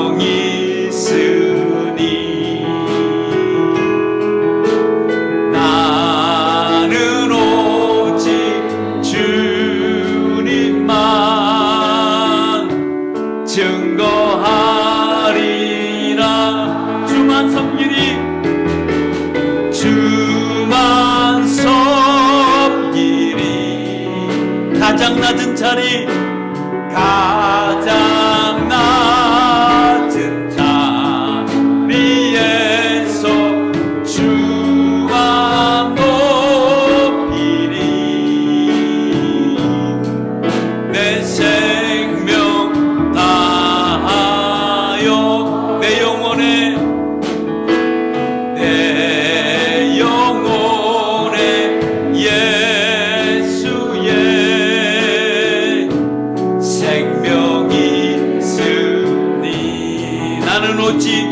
생명이 있으니 나는 오직 주님만 증거하리라. 주만 섬기리, 주만 섬기리. 가장 낮은 자리, 가장 낮은 자리에서 주만 높이리. 내 생명 다하여 내 영혼에 예수의 생명이 있으니 나는 오직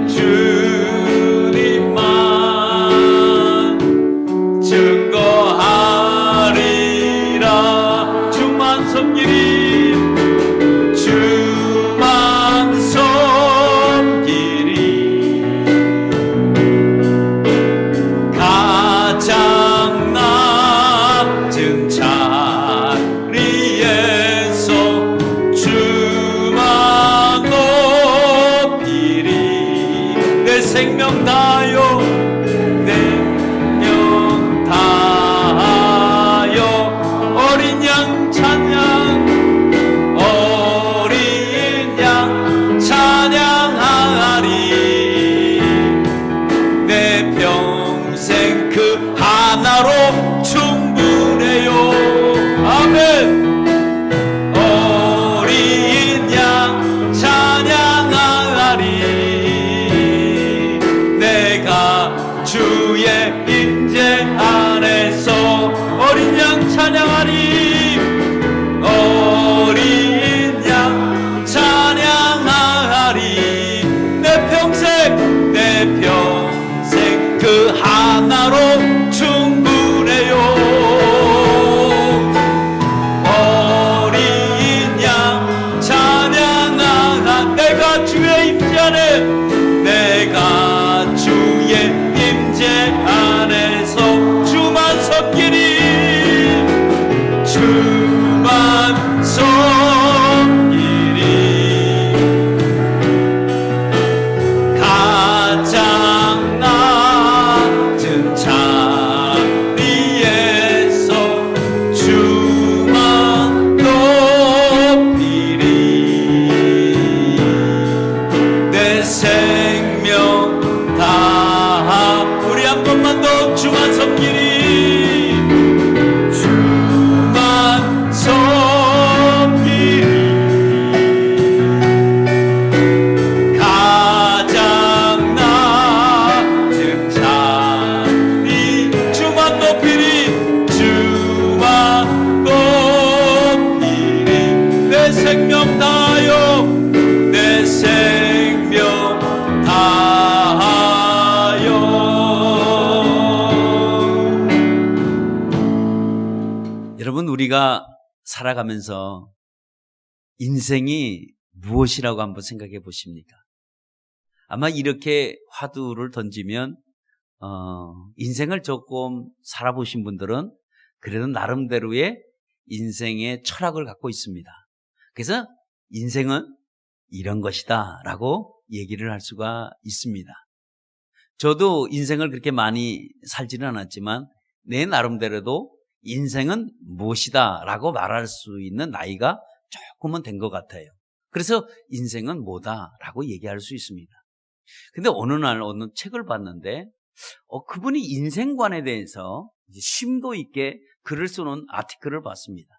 주님만 증거하리라. 주만 섬기리, 주만 섬기리. 가장 낮은 자리에서 주만 높이리. 내 생명 다하여, 내 명 다하여 어린 양 찬양, 어린 양 찬양하리. 내 평생 그 하나로 충분해요. 아멘. 어린 양 찬양하리. 내가 주의 임재 안에서 어린 양 찬양하리. 어린 양 찬양하리. 내 평생, 내 평생 그 하나로 충분해요. 어린 양 찬양하라. 내가 주의 임재 안에, 내가 주의 임재 안에서 주만 섬기리. 주만 섬기리. 가장 낮은 자리에서 주만 높이리. 내 생명 다하. 우리 한 번만 더 주만 섬기리. 주만 섬기리. 가장 낮은 자리, 주만 높이리. 주만 높이리. 내 생명 다하여, 내 생명 다하여. 여러분, 우리가 살아가면서 인생이 무엇이라고 한번 생각해 보십니까? 아마 이렇게 화두를 던지면 인생을 조금 살아보신 분들은 그래도 나름대로의 인생의 철학을 갖고 있습니다. 그래서 인생은 이런 것이다 라고 얘기를 할 수가 있습니다. 저도 인생을 그렇게 많이 살지는 않았지만 내 나름대로도 인생은 무엇이다 라고 말할 수 있는 나이가 조금은 된 것 같아요. 그래서 인생은 뭐다 라고 얘기할 수 있습니다. 근데 어느 날 어느 책을 봤는데 그분이 인생관에 대해서 심도 있게 글을 쓰는 아티클을 봤습니다.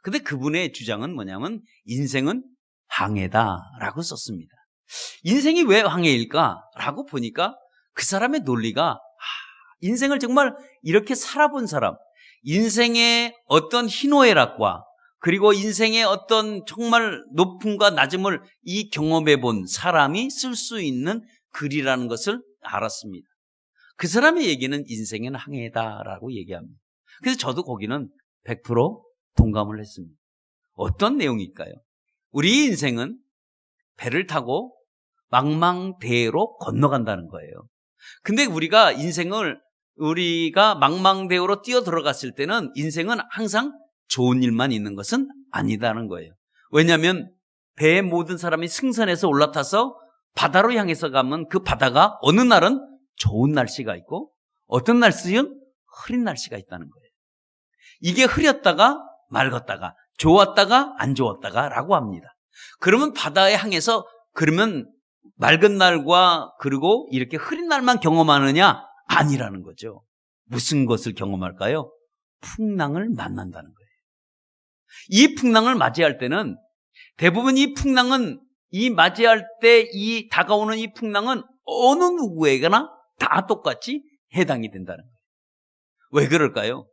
근데 그분의 주장은 뭐냐면 인생은 항해다라고 썼습니다. 인생이 왜 항해일까? 라고 보니까 그 사람의 논리가 인생을 정말 이렇게 살아본 사람, 인생의 어떤 희노애락과 그리고 인생의 어떤 정말 높음과 낮음을 이 경험해 본 사람이 쓸 수 있는 글이라는 것을 알았습니다. 그 사람의 얘기는 인생은 항해다라고 얘기합니다. 그래서 저도 거기는 100% 동감을 했습니다. 어떤 내용일까요? 우리 인생은 배를 타고 망망대해로 건너간다는 거예요. 근데 우리가 망망대해로 뛰어 들어갔을 때는 인생은 항상 좋은 일만 있는 것은 아니다는 거예요. 왜냐하면 배에 모든 사람이 승선해서 올라타서 바다로 향해서 가면 그 바다가 어느 날은 좋은 날씨가 있고 어떤 날씨는 흐린 날씨가 있다는 거예요. 이게 흐렸다가 맑았다가 좋았다가 안 좋았다가 라고 합니다. 그러면 바다에 향해서 그러면 맑은 날과 그리고 이렇게 흐린 날만 경험하느냐? 아니라는 거죠. 무슨 것을 경험할까요? 풍랑을 만난다는 거예요. 이 풍랑을 맞이할 때는 대부분 이 풍랑은 맞이할 때 이 다가오는 이 풍랑은 어느 누구에게나 다 똑같이 해당이 된다는 거예요. 왜 그럴까요?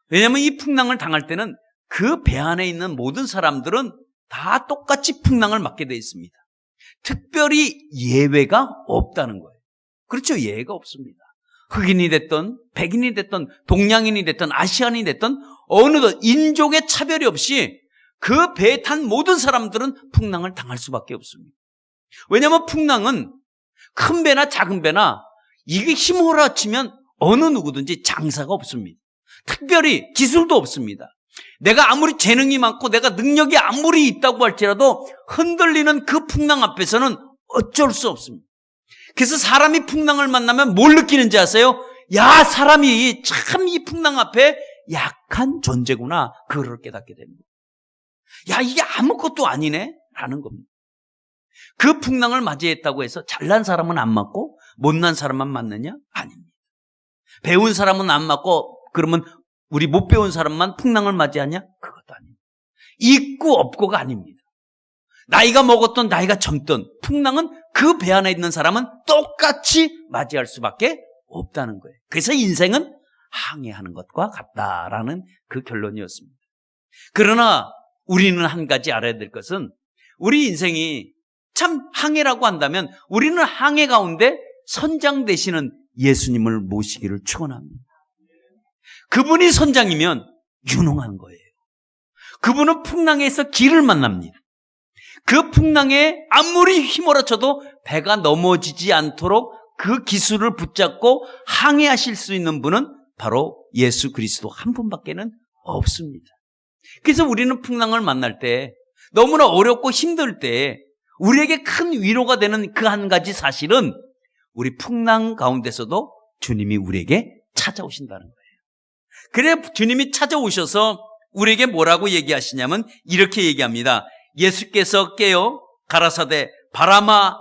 왜냐하면 이 풍랑을 당할 때는 그 배 안에 있는 모든 사람들은 다 똑같이 풍랑을 맞게 되어 있습니다. 특별히 예외가 없다는 거예요. 그렇죠? 예외가 없습니다. 흑인이 됐든 백인이 됐든 동양인이 됐든 아시안이 됐든 어느 인종의 차별이 없이 그 배에 탄 모든 사람들은 풍랑을 당할 수밖에 없습니다. 왜냐하면 풍랑은 큰 배나 작은 배나 이게 힘몰아치면 어느 누구든지 장사가 없습니다. 특별히 기술도 없습니다. 내가 아무리 재능이 많고 내가 능력이 아무리 있다고 할지라도 흔들리는 그 풍랑 앞에서는 어쩔 수 없습니다. 그래서 사람이 풍랑을 만나면 뭘 느끼는지 아세요? 야, 사람이 참 이 풍랑 앞에 약한 존재구나. 그걸 깨닫게 됩니다. 야, 이게 아무것도 아니네? 라는 겁니다. 그 풍랑을 맞이했다고 해서 잘난 사람은 안 맞고 못난 사람만 맞느냐? 아닙니다. 배운 사람은 안 맞고 그러면 우리 못 배운 사람만 풍랑을 맞이하냐? 그것도 아닙니다. 있고 없고가 아닙니다. 나이가 먹었던 나이가 젊던 풍랑은 그 배 안에 있는 사람은 똑같이 맞이할 수밖에 없다는 거예요. 그래서 인생은 항해하는 것과 같다라는 그 결론이었습니다. 그러나 우리는 한 가지 알아야 될 것은 우리 인생이 참 항해라고 한다면 우리는 항해 가운데 선장 되시는 예수님을 모시기를 축원합니다. 그분이 선장이면 유능한 거예요. 그분은 풍랑에서 길을 만납니다. 그 풍랑에 아무리 휘몰아쳐도 배가 넘어지지 않도록 그 기술을 붙잡고 항해하실 수 있는 분은 바로 예수 그리스도 한 분밖에는 없습니다. 그래서 우리는 풍랑을 만날 때 너무나 어렵고 힘들 때 우리에게 큰 위로가 되는 그 한 가지 사실은 우리 풍랑 가운데서도 주님이 우리에게 찾아오신다는 거예요. 그래 주님이 찾아오셔서 우리에게 뭐라고 얘기하시냐면 이렇게 얘기합니다. 예수께서 깨어 가라사대 바람아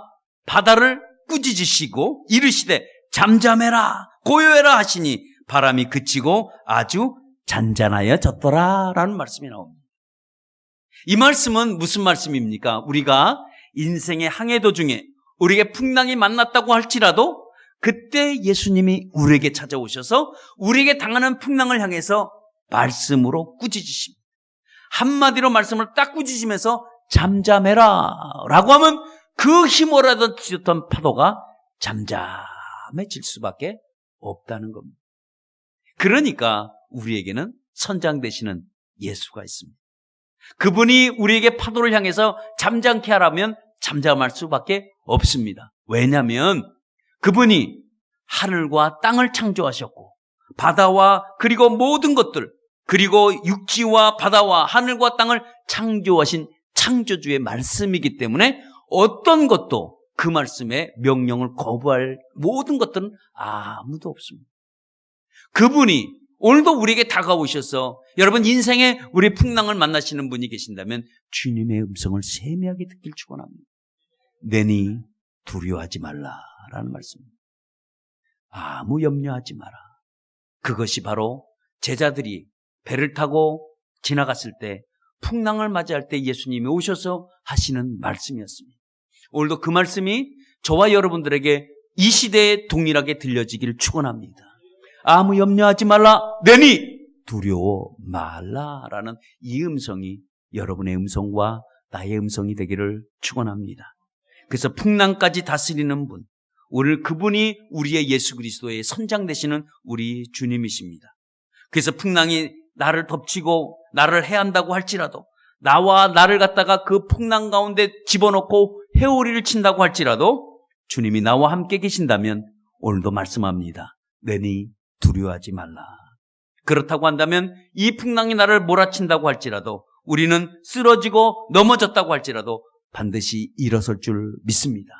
바다를 꾸짖으시고 이르시되 잠잠해라 고요해라 하시니 바람이 그치고 아주 잔잔하여졌더라 라는 말씀이 나옵니다. 이 말씀은 무슨 말씀입니까? 우리가 인생의 항해 도중에 우리에게 풍랑이 만났다고 할지라도 그때 예수님이 우리에게 찾아오셔서 우리에게 당하는 풍랑을 향해서 말씀으로 꾸짖으십니다. 한마디로 말씀을 딱 꾸짖으면서 잠잠해라 라고 하면 그 힘몰아던 찢었던 파도가 잠잠해질 수밖에 없다는 겁니다. 그러니까 우리에게는 선장 되시는 예수가 있습니다. 그분이 우리에게 파도를 향해서 잠잠케 하라면 잠잠할 수밖에 없습니다. 왜냐하면 그분이 하늘과 땅을 창조하셨고 바다와 그리고 모든 것들 그리고 육지와 바다와 하늘과 땅을 창조하신 창조주의 말씀이기 때문에 어떤 것도 그 말씀의 명령을 거부할 모든 것들은 아무도 없습니다. 그분이 오늘도 우리에게 다가오셔서 여러분 인생에 우리 풍랑을 만나시는 분이 계신다면 주님의 음성을 세미하게 듣길 축원합니다. 내니 두려워하지 말라라는 말씀입니다. 아무 염려하지 마라. 그것이 바로 제자들이 배를 타고 지나갔을 때 풍랑을 맞이할 때 예수님이 오셔서 하시는 말씀이었습니다. 오늘도 그 말씀이 저와 여러분들에게 이 시대에 동일하게 들려지기를 축원합니다. 아무 염려하지 말라 내니 두려워 말라라는 이 음성이 여러분의 음성과 나의 음성이 되기를 축원합니다. 그래서 풍랑까지 다스리는 분, 오늘 그분이 우리의 예수 그리스도의 선장 되시는 우리 주님이십니다. 그래서 풍랑이 나를 덮치고 나를 해한다고 할지라도, 나와 나를 갖다가 그 풍랑 가운데 집어넣고 회오리를 친다고 할지라도 주님이 나와 함께 계신다면 오늘도 말씀합니다. 내니 두려워하지 말라. 그렇다고 한다면 이 풍랑이 나를 몰아친다고 할지라도, 우리는 쓰러지고 넘어졌다고 할지라도 반드시 일어설 줄 믿습니다.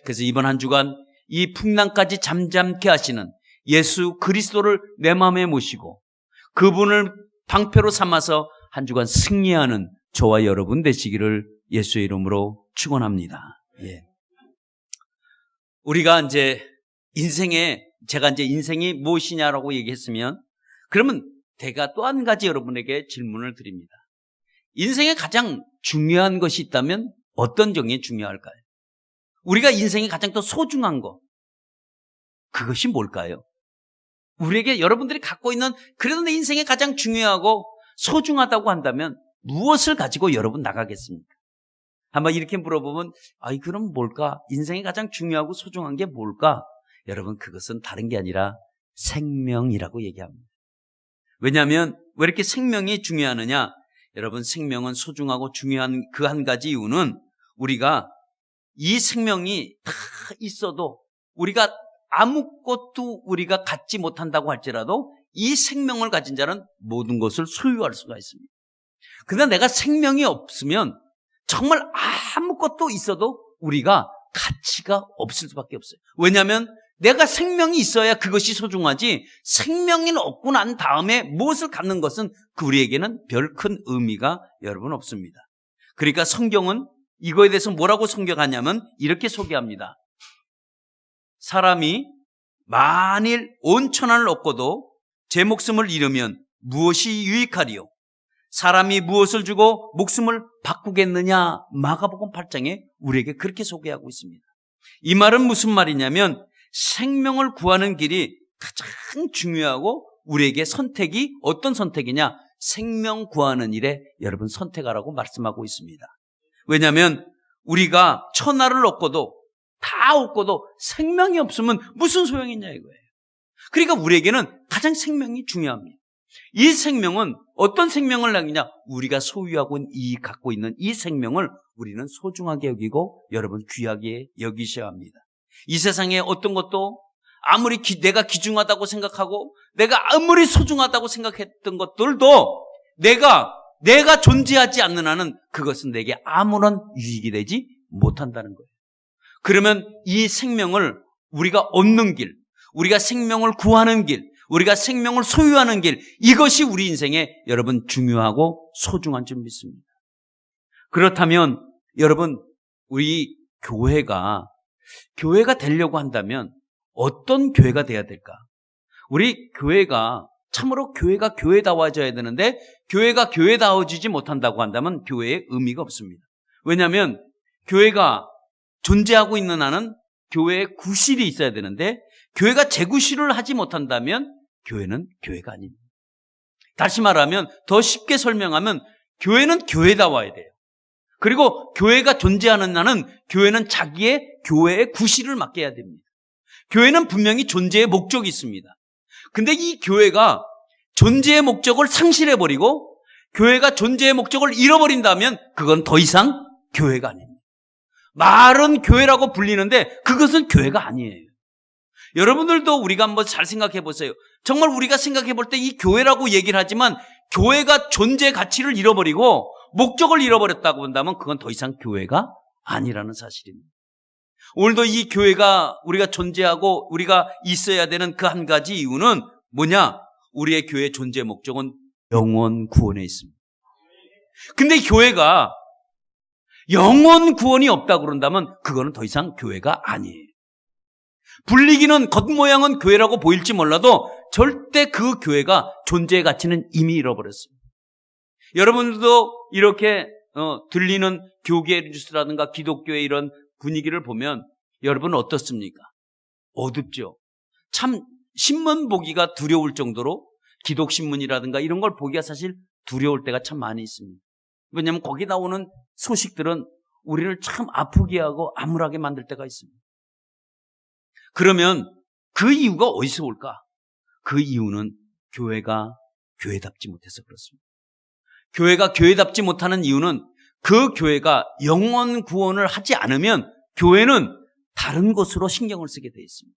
그래서 이번 한 주간 이 풍랑까지 잠잠케 하시는 예수 그리스도를 내 마음에 모시고 그분을 방패로 삼아서 한 주간 승리하는 저와 여러분 되시기를 예수의 이름으로 축원합니다. 예. 우리가 이제 제가 이제 인생이 무엇이냐라고 얘기했으면, 그러면 제가 또 한 가지 여러분에게 질문을 드립니다. 인생에 가장 중요한 것이 있다면 어떤 점이 중요할까요? 우리가 인생에 가장 더 소중한 것, 그것이 뭘까요? 우리에게 여러분들이 갖고 있는, 그래도 내 인생에 가장 중요하고 소중하다고 한다면 무엇을 가지고 여러분 나가겠습니까? 한번 이렇게 물어보면, 그럼 뭘까? 인생에 가장 중요하고 소중한 게 뭘까? 여러분, 그것은 다른 게 아니라 생명이라고 얘기합니다. 왜냐하면 왜 이렇게 생명이 중요하느냐? 여러분, 생명은 소중하고 중요한 그 한 가지 이유는, 우리가 이 생명이 다 있어도 우리가 아무것도 우리가 갖지 못한다고 할지라도 이 생명을 가진 자는 모든 것을 소유할 수가 있습니다. 그러나 내가 생명이 없으면 정말 아무것도 있어도 우리가 가치가 없을 수밖에 없어요. 왜냐하면 내가 생명이 있어야 그것이 소중하지, 생명이 없고 난 다음에 무엇을 갖는 것은 우리에게는 별 큰 의미가 여러분 없습니다. 그러니까 성경은 이거에 대해서 뭐라고 성경하냐면 이렇게 소개합니다. 사람이 만일 온 천하를 얻고도 제 목숨을 잃으면 무엇이 유익하리요? 사람이 무엇을 주고 목숨을 바꾸겠느냐? 마가복음 8장에 우리에게 그렇게 소개하고 있습니다. 이 말은 무슨 말이냐면, 생명을 구하는 길이 가장 중요하고 우리에게 선택이 어떤 선택이냐? 생명 구하는 일에 여러분 선택하라고 말씀하고 있습니다. 왜냐하면 우리가 천하를 얻고도 다 얻고도 생명이 없으면 무슨 소용이 있냐 이거예요. 그러니까 우리에게는 가장 생명이 중요합니다. 이 생명은 어떤 생명을 남기냐? 우리가 소유하고 갖고 있는 이 생명을 우리는 소중하게 여기고 여러분 귀하게 여기셔야 합니다. 이 세상에 어떤 것도 아무리 내가 귀중하다고 생각하고 내가 아무리 소중하다고 생각했던 것들도 내가 존재하지 않는 한은 그것은 내게 아무런 유익이 되지 못한다는 거예요. 그러면 이 생명을 우리가 얻는 길, 우리가 생명을 구하는 길, 우리가 생명을 소유하는 길, 이것이 우리 인생에 여러분 중요하고 소중한 줄 믿습니다. 그렇다면 여러분, 우리 교회가 되려고 한다면 어떤 교회가 돼야 될까? 우리 교회가 참으로 교회가 교회다워져야 되는데, 교회가 교회다워지지 못한다고 한다면 교회에 의미가 없습니다. 왜냐하면 교회가 존재하고 있는 한은 교회에 구실이 있어야 되는데, 교회가 재구실을 하지 못한다면 교회는 교회가 아닙니다. 다시 말하면, 더 쉽게 설명하면 교회는 교회다워야 돼요. 그리고 교회가 존재하는 한은 교회는 자기의 교회의 구실을 맡겨야 됩니다. 교회는 분명히 존재의 목적이 있습니다. 근데 이 교회가 존재의 목적을 상실해버리고 교회가 존재의 목적을 잃어버린다면 그건 더 이상 교회가 아닙니다. 말은 교회라고 불리는데 그것은 교회가 아니에요. 여러분들도 우리가 한번 잘 생각해 보세요. 정말 우리가 생각해 볼 때 이 교회라고 얘기를 하지만 교회가 존재 가치를 잃어버리고 목적을 잃어버렸다고 한다면 그건 더 이상 교회가 아니라는 사실입니다. 오늘도 이 교회가 우리가 존재하고 우리가 있어야 되는 그 한 가지 이유는 뭐냐? 우리의 교회의 존재 목적은 영혼 구원에 있습니다. 근데 교회가 영혼 구원이 없다고 그런다면 그거는 더 이상 교회가 아니에요. 불리기는 겉모양은 교회라고 보일지 몰라도 절대 그 교회가 존재의 가치는 이미 잃어버렸습니다. 여러분들도 이렇게 들리는 교계 뉴스라든가 기독교의 이런 분위기를 보면 여러분은 어떻습니까? 어둡죠. 참 신문 보기가 두려울 정도로 기독신문이라든가 이런 걸 보기가 사실 두려울 때가 참 많이 있습니다. 왜냐하면 거기 나오는 소식들은 우리를 참 아프게 하고 암울하게 만들 때가 있습니다. 그러면 그 이유가 어디서 올까? 그 이유는 교회가 교회답지 못해서 그렇습니다. 교회가 교회답지 못하는 이유는 그 교회가 영혼 구원을 하지 않으면 교회는 다른 것으로 신경을 쓰게 되어 있습니다.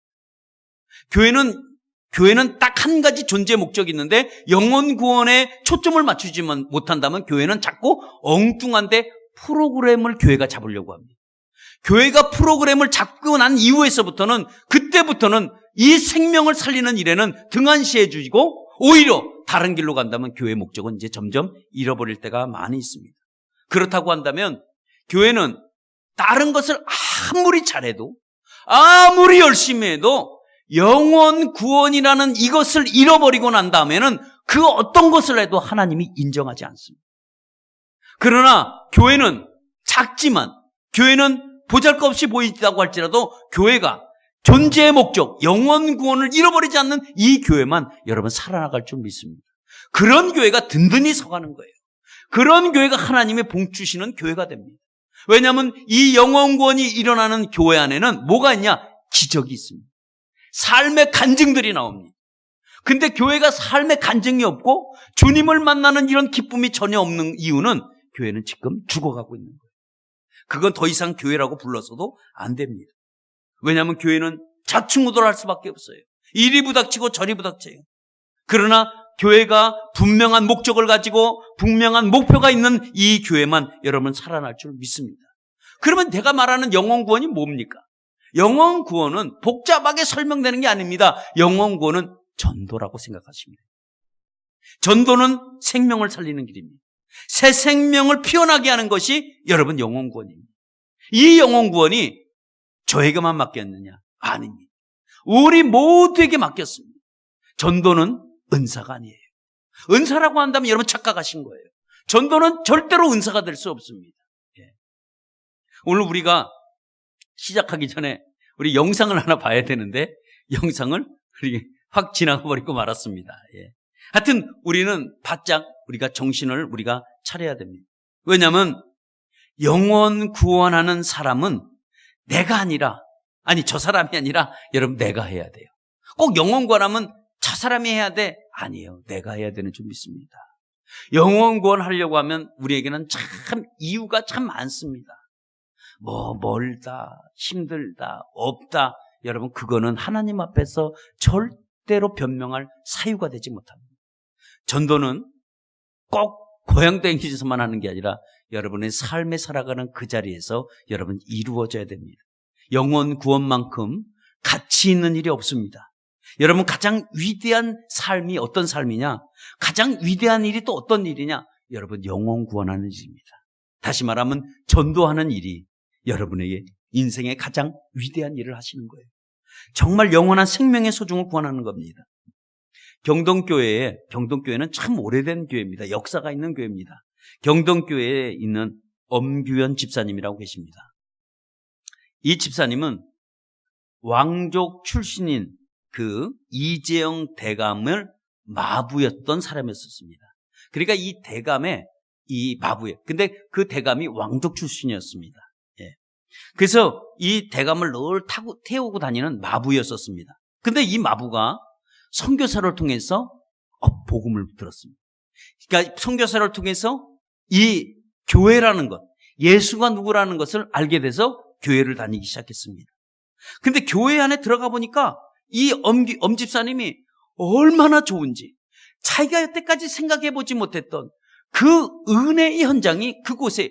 교회는 딱 한 가지 존재 목적이 있는데 영혼 구원에 초점을 맞추지 못한다면 교회는 자꾸 엉뚱한데 프로그램을 교회가 잡으려고 합니다. 교회가 프로그램을 잡고 난 이후에서부터는 그때부터는 이 생명을 살리는 일에는 등한시해 주고 오히려 다른 길로 간다면 교회의 목적은 이제 점점 잃어버릴 때가 많이 있습니다. 그렇다고 한다면 교회는 다른 것을 아무리 잘해도 아무리 열심히 해도 영혼 구원이라는 이것을 잃어버리고 난 다음에는 그 어떤 것을 해도 하나님이 인정하지 않습니다. 그러나 교회는 작지만 교회는 보잘것없이 보이다고 할지라도 교회가 존재의 목적, 영혼 구원을 잃어버리지 않는 이 교회만 여러분 살아나갈 줄 믿습니다. 그런 교회가 든든히 서가는 거예요. 그런 교회가 하나님의 복 주시는 교회가 됩니다. 왜냐하면 이 영혼 구원이 일어나는 교회 안에는 뭐가 있냐? 기적이 있습니다. 삶의 간증들이 나옵니다. 근데 교회가 삶의 간증이 없고 주님을 만나는 이런 기쁨이 전혀 없는 이유는 교회는 지금 죽어가고 있는 거예요. 그건 더 이상 교회라고 불러서도 안 됩니다. 왜냐하면 교회는 좌충우돌할 수밖에 없어요. 이리 부닥치고 저리 부닥쳐요. 그러나 교회가 분명한 목적을 가지고 분명한 목표가 있는 이 교회만 여러분 살아날 줄 믿습니다. 그러면 내가 말하는 영혼 구원이 뭡니까? 영혼 구원은 복잡하게 설명되는 게 아닙니다. 영혼 구원은 전도라고 생각하시면 돼요. 전도는 생명을 살리는 길입니다. 새 생명을 피어나게 하는 것이 여러분 영혼 구원입니다. 이 영혼 구원이 저에게만 맡겼느냐? 아닙니다. 우리 모두에게 맡겼습니다. 전도는 은사가 아니에요. 은사라고 한다면 여러분 착각하신 거예요. 전도는 절대로 은사가 될 수 없습니다. 예. 오늘 우리가 시작하기 전에 우리 영상을 하나 봐야 되는데 영상을 확 지나가버리고 말았습니다. 예. 하여튼 우리는 바짝 우리가 정신을 우리가 차려야 됩니다. 왜냐하면 영혼 구원하는 사람은 내가 아니라 저 사람이 아니라 여러분 내가 해야 돼요. 꼭 영혼 구원하면 저 사람이 해야 돼? 아니에요. 내가 해야 되는 줄 믿습니다. 영혼 구원하려고 하면 우리에게는 참 이유가 참 많습니다. 멀다, 힘들다, 없다. 여러분 그거는 하나님 앞에서 절대로 변명할 사유가 되지 못합니다. 전도는 꼭 고향 땡기서만 하는 게 아니라 여러분의 삶에 살아가는 그 자리에서 여러분 이루어져야 됩니다. 영혼 구원만큼 가치 있는 일이 없습니다. 여러분 가장 위대한 삶이 어떤 삶이냐? 가장 위대한 일이 또 어떤 일이냐? 여러분 영혼 구원하는 일입니다. 다시 말하면 전도하는 일이 여러분에게 인생의 가장 위대한 일을 하시는 거예요. 정말 영원한 생명의 소중을 구원하는 겁니다. 경동교회는 참 오래된 교회입니다. 역사가 있는 교회입니다. 경동교회에 있는 엄규현 집사님이라고 계십니다. 이 집사님은 왕족 출신인 그 이재영 대감을 마부였던 사람이었습니다. 그러니까 이 대감의 이 마부예요. 근데 그 대감이 왕족 출신이었습니다. 예. 그래서 이 대감을 늘 태우고 다니는 마부였었습니다. 근데 이 마부가 선교사를 통해서 복음을 들었습니다. 그러니까 선교사를 통해서 이 교회라는 것, 예수가 누구라는 것을 알게 돼서 교회를 다니기 시작했습니다. 근데 교회 안에 들어가 보니까 이 엄집사님이 얼마나 좋은지 자기가 여태까지 생각해보지 못했던 그 은혜의 현장이 그곳에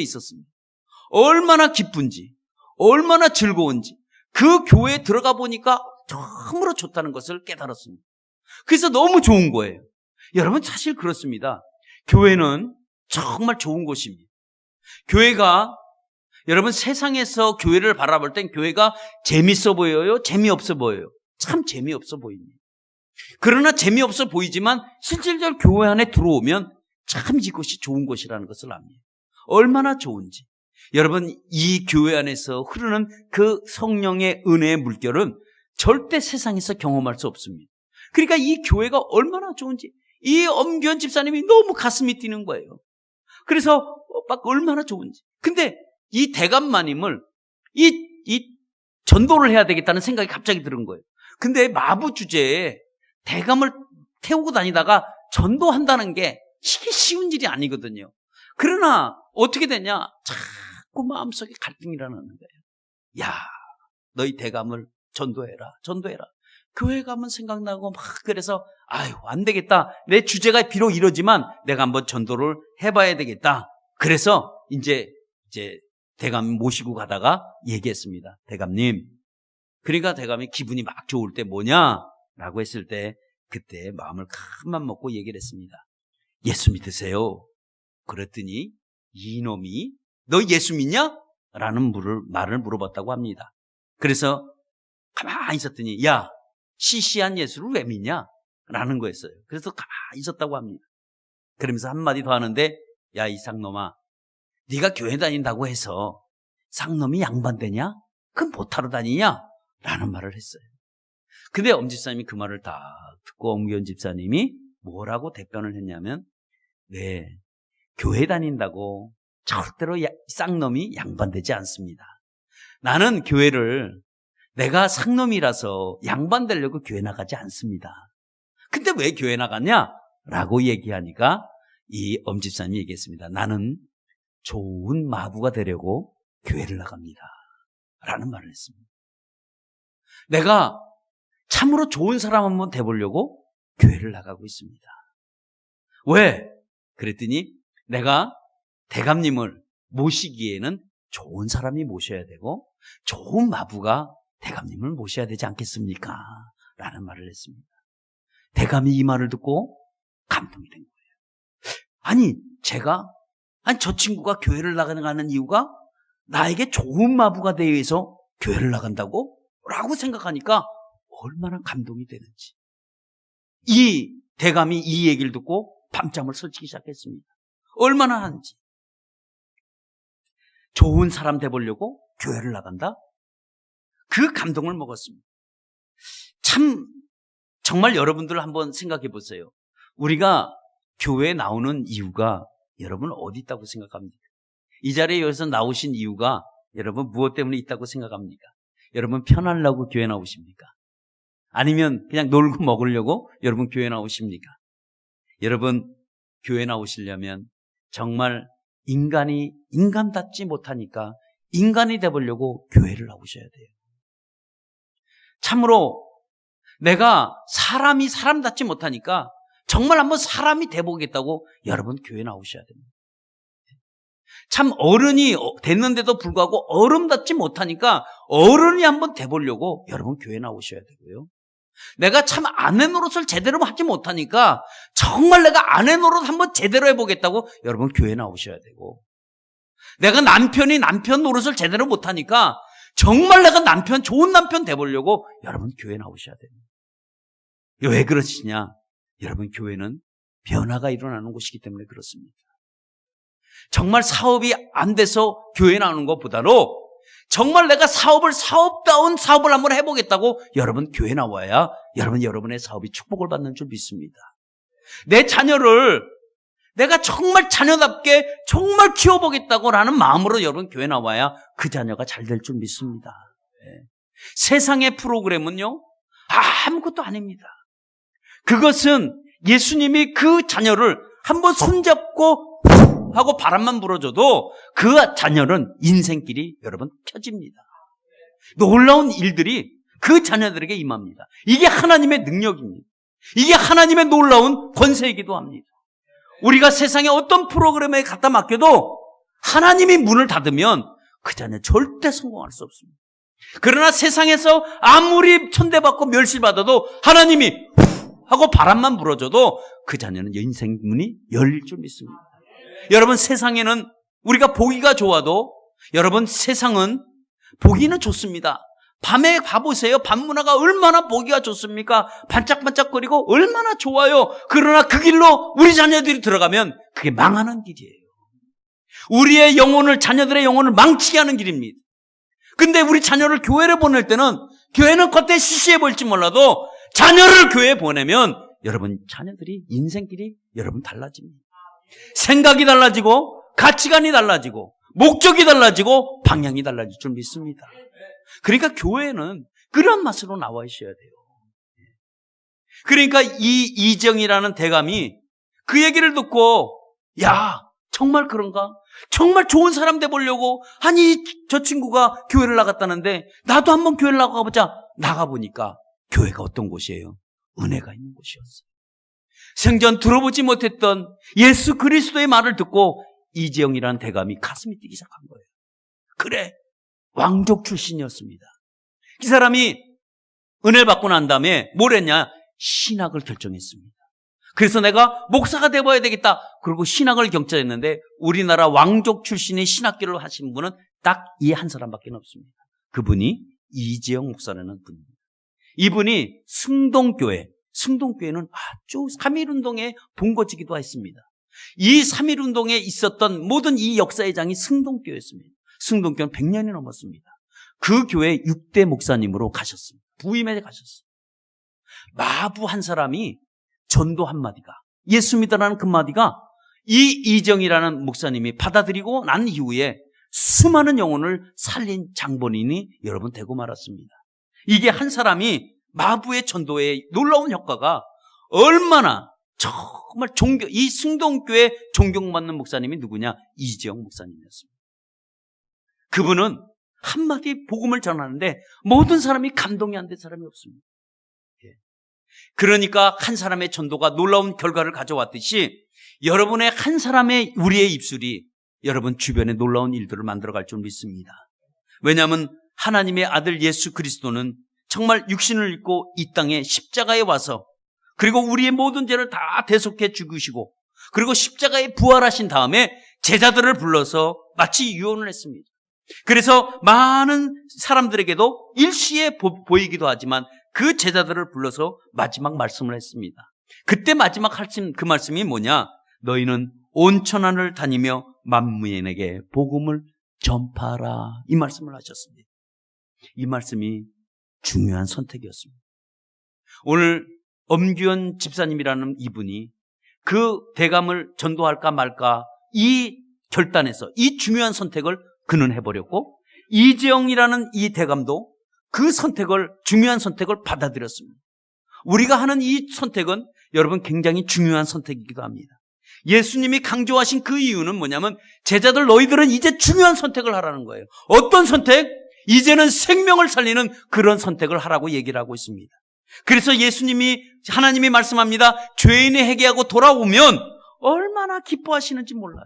있었습니다. 얼마나 기쁜지, 얼마나 즐거운지 그 교회에 들어가 보니까 참으로 좋다는 것을 깨달았습니다. 그래서 너무 좋은 거예요. 여러분 사실 그렇습니다. 교회는 정말 좋은 곳입니다. 교회가 여러분 세상에서 교회를 바라볼 땐 교회가 재밌어 보여요? 재미없어 보여요? 참 재미없어 보입니다. 그러나 재미없어 보이지만 실질적으로 교회 안에 들어오면 참 이곳이 좋은 곳이라는 것을 압니다. 얼마나 좋은지. 여러분 이 교회 안에서 흐르는 그 성령의 은혜의 물결은 절대 세상에서 경험할 수 없습니다. 그러니까 이 교회가 얼마나 좋은지 이 엄규현 집사님이 너무 가슴이 뛰는 거예요. 그래서 막 얼마나 좋은지. 근데 이 대감마님을 이 전도를 해야 되겠다는 생각이 갑자기 들은 거예요. 근데 마부 주제에 대감을 태우고 다니다가 전도한다는 게 이게 쉬운 일이 아니거든요. 그러나 어떻게 되냐? 자꾸 마음속에 갈등이 일어나는 거예요. 야, 너희 대감을 전도해라. 교회 가면 생각나고 막 그래서 아유 안 되겠다. 내 주제가 비록 이러지만 내가 한번 전도를 해봐야 되겠다. 그래서 이제 대감 모시고 가다가 얘기했습니다. 대감님. 그러니까 대감이 기분이 막 좋을 때 뭐냐라고 했을 때 그때 마음을 큰맘 먹고 얘기를 했습니다. 예수 믿으세요. 그랬더니 이놈이 너 예수 믿냐? 라는 말을 물어봤다고 합니다. 그래서 가만히 있었더니 야 시시한 예수를 왜 믿냐? 라는 거였어요. 그래서 가만히 있었다고 합니다. 그러면서 한마디 더 하는데 야 이 쌍놈아 네가 교회 다닌다고 해서 쌍놈이 양반되냐? 그건 못하러 다니냐? 라는 말을 했어요. 근데 엄집사님이 그 말을 다 듣고 엄기현 집사님이 뭐라고 답변을 했냐면 네, 교회 다닌다고 절대로 쌍놈이 양반되지 않습니다. 나는 교회를 내가 쌍놈이라서 양반되려고 교회 나가지 않습니다. 근데 왜 교회 나갔냐? 라고 얘기하니까 이 엄집사님이 얘기했습니다. 나는 좋은 마부가 되려고 교회를 나갑니다. 라는 말을 했습니다. 내가 참으로 좋은 사람 한번 돼보려고 교회를 나가고 있습니다. 왜? 그랬더니 내가 대감님을 모시기에는 좋은 사람이 모셔야 되고 좋은 마부가 대감님을 모셔야 되지 않겠습니까? 라는 말을 했습니다. 대감이 이 말을 듣고 감동이 된 거예요. 아니 저 친구가 교회를 나가는 이유가 나에게 좋은 마부가 되기 위해서 교회를 나간다고? 라고 생각하니까 얼마나 감동이 되는지. 이 대감이 이 얘기를 듣고 밤잠을 설치기 시작했습니다. 얼마나 하는지. 좋은 사람 돼보려고 교회를 나간다? 그 감동을 먹었습니다. 참 정말 여러분들 한번 생각해 보세요. 우리가 교회에 나오는 이유가 여러분 어디 있다고 생각합니까? 이 자리에 여기서 나오신 이유가 여러분 무엇 때문에 있다고 생각합니까? 여러분 편하려고 교회 나오십니까? 아니면 그냥 놀고 먹으려고 여러분 교회 나오십니까? 여러분 교회 나오시려면 정말 인간답지 못하니까 인간이 되보려고 교회를 나오셔야 돼요. 참으로 내가 사람이 사람답지 못하니까 정말 한번 사람이 돼보겠다고 여러분 교회 나오셔야 됩니다. 참 어른이 됐는데도 불구하고 어른답지 못하니까 어른이 한번 돼보려고 여러분 교회 나오셔야 되고요. 내가 참 아내 노릇을 제대로 하지 못하니까 정말 내가 아내 노릇 한번 제대로 해보겠다고 여러분 교회 나오셔야 되고, 내가 남편이 남편 노릇을 제대로 못하니까 정말 내가 좋은 남편 돼보려고 여러분 교회 나오셔야 됩니다. 왜 그러시냐? 여러분 교회는 변화가 일어나는 곳이기 때문에 그렇습니다. 정말 사업이 안 돼서 교회 나오는 것보다도 정말 내가 사업다운 사업을 한번 해보겠다고 여러분 교회 나와야 여러분의 사업이 축복을 받는 줄 믿습니다. 내 자녀를 내가 정말 자녀답게 정말 키워보겠다고 라는 마음으로 여러분 교회 나와야 그 자녀가 잘 될 줄 믿습니다. 네. 세상의 프로그램은요 아무것도 아닙니다. 그것은 예수님이 그 자녀를 한번 손잡고 하고 바람만 불어줘도 그 자녀는 인생길이 여러분 펴집니다. 놀라운 일들이 그 자녀들에게 임합니다. 이게 하나님의 능력입니다. 이게 하나님의 놀라운 권세이기도 합니다. 우리가 세상에 어떤 프로그램에 갖다 맡겨도 하나님이 문을 닫으면 그 자녀 절대 성공할 수 없습니다. 그러나 세상에서 아무리 천대받고 멸시받아도 하나님이 하고 바람만 불어줘도 그 자녀는 인생 문이 열릴 줄 믿습니다. 여러분 세상에는 우리가 보기가 좋아도 여러분 세상은 보기는 좋습니다. 밤에 봐보세요. 밤문화가 얼마나 보기가 좋습니까? 반짝반짝거리고 얼마나 좋아요. 그러나 그 길로 우리 자녀들이 들어가면 그게 망하는 길이에요. 우리의 영혼을, 자녀들의 영혼을 망치게 하는 길입니다. 근데 우리 자녀를 교회를 보낼 때는 교회는 겉에 시시해 보일지 몰라도 자녀를 교회에 보내면 여러분 자녀들이 인생길이 여러분 달라집니다. 생각이 달라지고 가치관이 달라지고 목적이 달라지고 방향이 달라질 줄 믿습니다. 그러니까 교회는 그런 맛으로 나와 있어야 돼요. 그러니까 이 이정이라는 대감이 그 얘기를 듣고 야, 정말 그런가? 정말 좋은 사람 돼 보려고 아니 저 친구가 교회를 나갔다는데 나도 한번 교회를 나가보자. 나가보니까 교회가 어떤 곳이에요? 은혜가 있는 곳이었어요. 생전 들어보지 못했던 예수 그리스도의 말을 듣고 이재영이라는 대감이 가슴이 뛰기 시작한 거예요. 그래, 왕족 출신이었습니다. 이 사람이 은혜를 받고 난 다음에 뭘 했냐? 신학을 결정했습니다. 그래서 내가 목사가 되어야 되겠다. 그리고 신학을 결정했는데 우리나라 왕족 출신의 신학교를 하신 분은 딱 이 한 사람밖에 없습니다. 그분이 이재영 목사라는 분입니다. 이분이 승동교회는 아주 3.1운동의 본거지기도 했습니다. 이 3.1운동에 있었던 모든 이 역사의 장이 승동교회였습니다. 승동교회는 100년이 넘었습니다. 그 교회 6대 목사님으로 가셨습니다. 부임에 가셨어요. 마부 한 사람이 전도 한마디가, 예수 믿으라는 그 마디가 이 이정이라는 목사님이 받아들이고 난 이후에 수많은 영혼을 살린 장본인이 여러분 되고 말았습니다. 이게 한 사람이 마부의 전도의 놀라운 효과가 얼마나 정말 이 승동교회 존경받는 목사님이 누구냐? 이재영 목사님이었습니다. 그분은 한마디 복음을 전하는데 모든 사람이 감동이 안 된 사람이 없습니다. 그러니까 한 사람의 전도가 놀라운 결과를 가져왔듯이 여러분의 한 사람의 우리의 입술이 여러분 주변에 놀라운 일들을 만들어갈 줄 믿습니다. 왜냐하면 하나님의 아들 예수 그리스도는 정말 육신을 입고 이 땅에 십자가에 와서 그리고 우리의 모든 죄를 다 대속해 죽으시고 그리고 십자가에 부활하신 다음에 제자들을 불러서 마치 유언을 했습니다. 그래서 많은 사람들에게도 일시에 보이기도 하지만 그 제자들을 불러서 마지막 말씀을 했습니다. 그때 마지막 하신 그 말씀이 뭐냐? 너희는 온 천하를 다니며 만민에게 복음을 전파하라. 이 말씀을 하셨습니다. 이 말씀이 중요한 선택이었습니다. 오늘 엄규현 집사님이라는 이분이 그 대감을 전도할까 말까 이 결단에서 이 중요한 선택을 그는 해버렸고 이재영이라는 이 대감도 그 선택을 중요한 선택을 받아들였습니다. 우리가 하는 이 선택은 여러분 굉장히 중요한 선택이기도 합니다. 예수님이 강조하신 그 이유는 뭐냐면 제자들 너희들은 이제 중요한 선택을 하라는 거예요. 어떤 선택? 이제는 생명을 살리는 그런 선택을 하라고 얘기를 하고 있습니다. 그래서 하나님이 말씀합니다. 죄인이 회개하고 돌아오면 얼마나 기뻐하시는지 몰라요.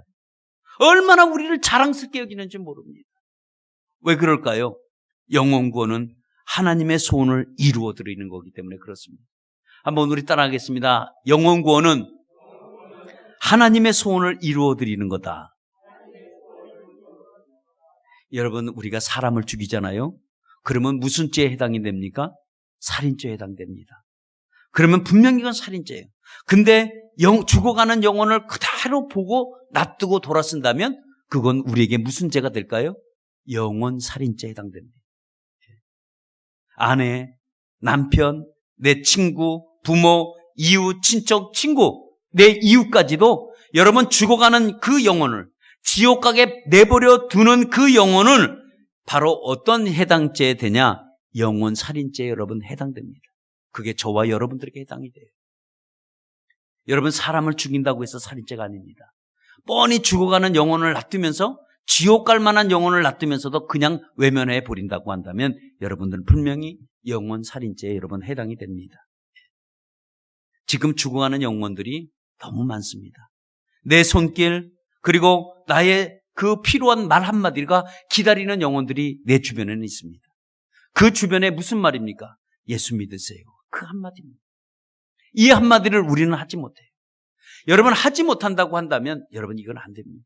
얼마나 우리를 자랑스럽게 여기는지 모릅니다. 왜 그럴까요? 영혼 구원은 하나님의 소원을 이루어 드리는 거기 때문에 그렇습니다. 한번 우리 따라하겠습니다. 영혼 구원은 하나님의 소원을 이루어 드리는 거다. 여러분, 우리가 사람을 죽이잖아요. 그러면 무슨 죄에 해당이 됩니까? 살인죄에 해당됩니다. 그러면 분명히 이건 살인죄예요. 근데 죽어가는 영혼을 그대로 보고 놔두고 돌아선다면 그건 우리에게 무슨 죄가 될까요? 영혼 살인죄에 해당됩니다. 아내, 남편, 내 친구, 부모, 이웃, 친척, 친구, 내 이웃까지도 여러분 죽어가는 그 영혼을 지옥 가게 내버려 두는 그 영혼을 바로 어떤 해당죄에 되냐? 영혼 살인죄에 여러분 해당됩니다. 그게 저와 여러분들에게 해당이 돼요. 여러분 사람을 죽인다고 해서 살인죄가 아닙니다. 뻔히 죽어가는 영혼을 놔두면서 지옥 갈 만한 영혼을 놔두면서도 그냥 외면해 버린다고 한다면 여러분들은 분명히 영혼 살인죄에 여러분 해당이 됩니다. 지금 죽어가는 영혼들이 너무 많습니다. 내 손길 그리고 나의 그 필요한 말 한마디가 기다리는 영혼들이 내 주변에는 있습니다. 그 주변에 무슨 말입니까? 예수 믿으세요. 그 한마디입니다. 이 한마디를 우리는 하지 못해요. 여러분 하지 못한다고 한다면 여러분 이건 안 됩니다.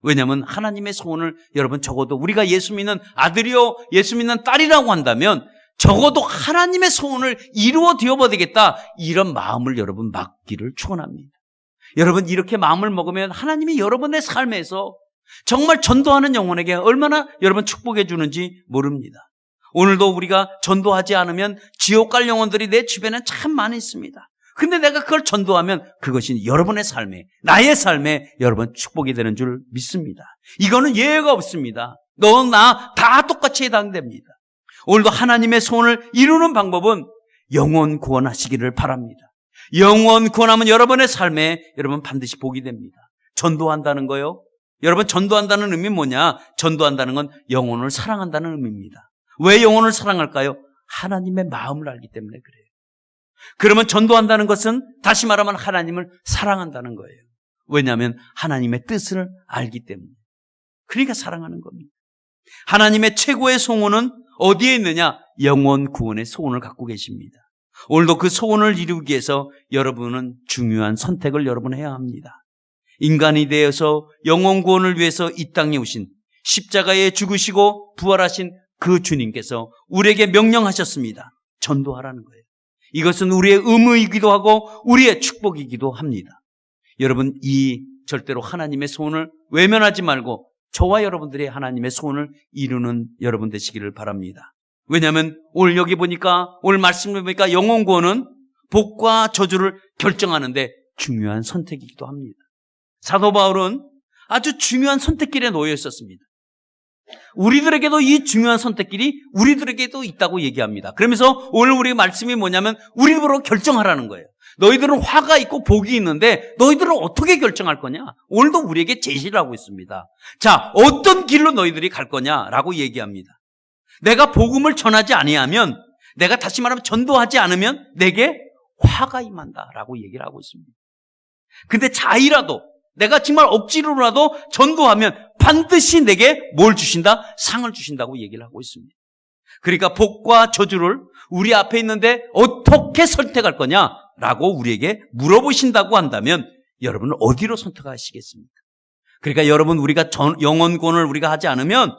왜냐하면 하나님의 소원을 여러분 적어도 우리가 예수 믿는 아들이요 예수 믿는 딸이라고 한다면 적어도 하나님의 소원을 이루어 되어야 되겠다 이런 마음을 여러분 갖기를 축원합니다. 여러분 이렇게 마음을 먹으면 하나님이 여러분의 삶에서 정말 전도하는 영혼에게 얼마나 여러분 축복해 주는지 모릅니다. 오늘도 우리가 전도하지 않으면 지옥 갈 영혼들이 내 주변에 참 많이 있습니다. 근데 내가 그걸 전도하면 그것이 여러분의 삶에 나의 삶에 여러분 축복이 되는 줄 믿습니다. 이거는 예외가 없습니다. 너, 나 다 똑같이 해당됩니다. 오늘도 하나님의 소원을 이루는 방법은 영혼 구원하시기를 바랍니다. 영원 구원하면 여러분의 삶에 여러분 반드시 복이 됩니다. 전도한다는 거요. 여러분 전도한다는 의미는 뭐냐? 전도한다는 건 영혼을 사랑한다는 의미입니다. 왜 영혼을 사랑할까요? 하나님의 마음을 알기 때문에 그래요. 그러면 전도한다는 것은 다시 말하면 하나님을 사랑한다는 거예요. 왜냐하면 하나님의 뜻을 알기 때문에. 그러니까 사랑하는 겁니다. 하나님의 최고의 소원은 어디에 있느냐? 영원 구원의 소원을 갖고 계십니다. 오늘도 그 소원을 이루기 위해서 여러분은 중요한 선택을 여러분 해야 합니다. 인간이 되어서 영원 구원을 위해서 이 땅에 오신 십자가에 죽으시고 부활하신 그 주님께서 우리에게 명령하셨습니다. 전도하라는 거예요. 이것은 우리의 의무이기도 하고 우리의 축복이기도 합니다. 여러분, 이 절대로 하나님의 소원을 외면하지 말고 저와 여러분들이 하나님의 소원을 이루는 여러분 되시기를 바랍니다. 왜냐하면 오늘 여기 보니까, 오늘 말씀을 보니까 영원 구원은 복과 저주를 결정하는데 중요한 선택이기도 합니다. 사도 바울은 아주 중요한 선택길에 놓여 있었습니다. 우리들에게도 이 중요한 선택길이 우리들에게도 있다고 얘기합니다. 그러면서 오늘 우리의 말씀이 뭐냐면 우리들로 결정하라는 거예요. 너희들은 화가 있고 복이 있는데 너희들은 어떻게 결정할 거냐? 오늘도 우리에게 제시를 하고 있습니다. 자, 어떤 길로 너희들이 갈 거냐라고 얘기합니다. 내가 복음을 전하지 아니하면, 내가 다시 말하면 전도하지 않으면 내게 화가 임한다라고 얘기를 하고 있습니다. 근데 자이라도 내가 정말 억지로라도 전도하면 반드시 내게 뭘 주신다? 상을 주신다고 얘기를 하고 있습니다. 그러니까 복과 저주를 우리 앞에 있는데 어떻게 선택할 거냐라고 우리에게 물어보신다고 한다면 여러분은 어디로 선택하시겠습니까? 그러니까 여러분, 우리가 영원권을 우리가 하지 않으면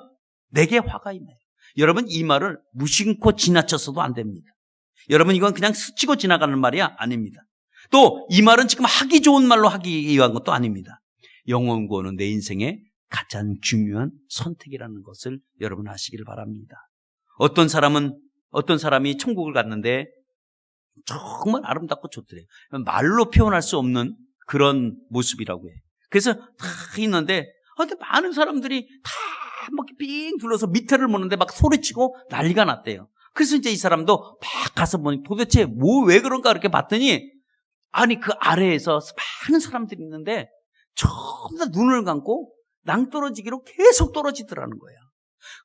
내게 화가 임해요. 여러분, 이 말을 무심코 지나쳐서도 안 됩니다. 여러분, 이건 그냥 스치고 지나가는 말이 아닙니다. 또 이 말은 지금 하기 좋은 말로 하기 위한 것도 아닙니다. 영원권은 내 인생의 가장 중요한 선택이라는 것을 여러분 아시길 바랍니다. 어떤 사람이 천국을 갔는데 정말 아름답고 좋더래요. 말로 표현할 수 없는 그런 모습이라고 해요. 그래서 다 있는데 많은 사람들이 다 막 빙 둘러서 밑에를 보는데 막 소리치고 난리가 났대요. 그래서 이제 이 사람도 막 가서 보니 도대체 왜 그런가 이렇게 봤더니, 아니 그 아래에서 많은 사람들이 있는데 전부 다 눈을 감고 낭떠러지기로 계속 떨어지더라는 거예요.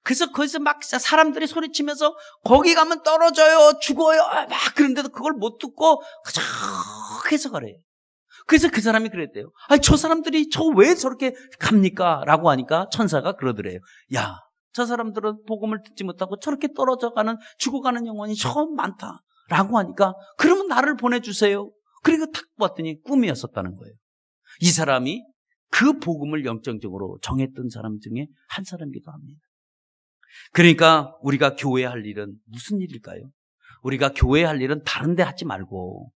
그래서 거기서 막 사람들이 소리치면서 거기 가면 떨어져요, 죽어요 막 그런데도 그걸 못 듣고 계속 가래요. 그래서 그 사람이 그랬대요. 아니, 저 사람들이 저 왜 저렇게 갑니까? 라고 하니까 천사가 그러더래요. 야, 저 사람들은 복음을 듣지 못하고 저렇게 떨어져가는, 죽어가는 영혼이 저 많다 라고 하니까, 그러면 나를 보내주세요. 그리고 탁 봤더니 꿈이었었다는 거예요. 이 사람이 그 복음을 영적으로 정했던 사람 중에 한 사람이기도 합니다. 그러니까 우리가 교회에 할 일은 무슨 일일까요? 우리가 교회에 할 일은 다른 데 하지 말고,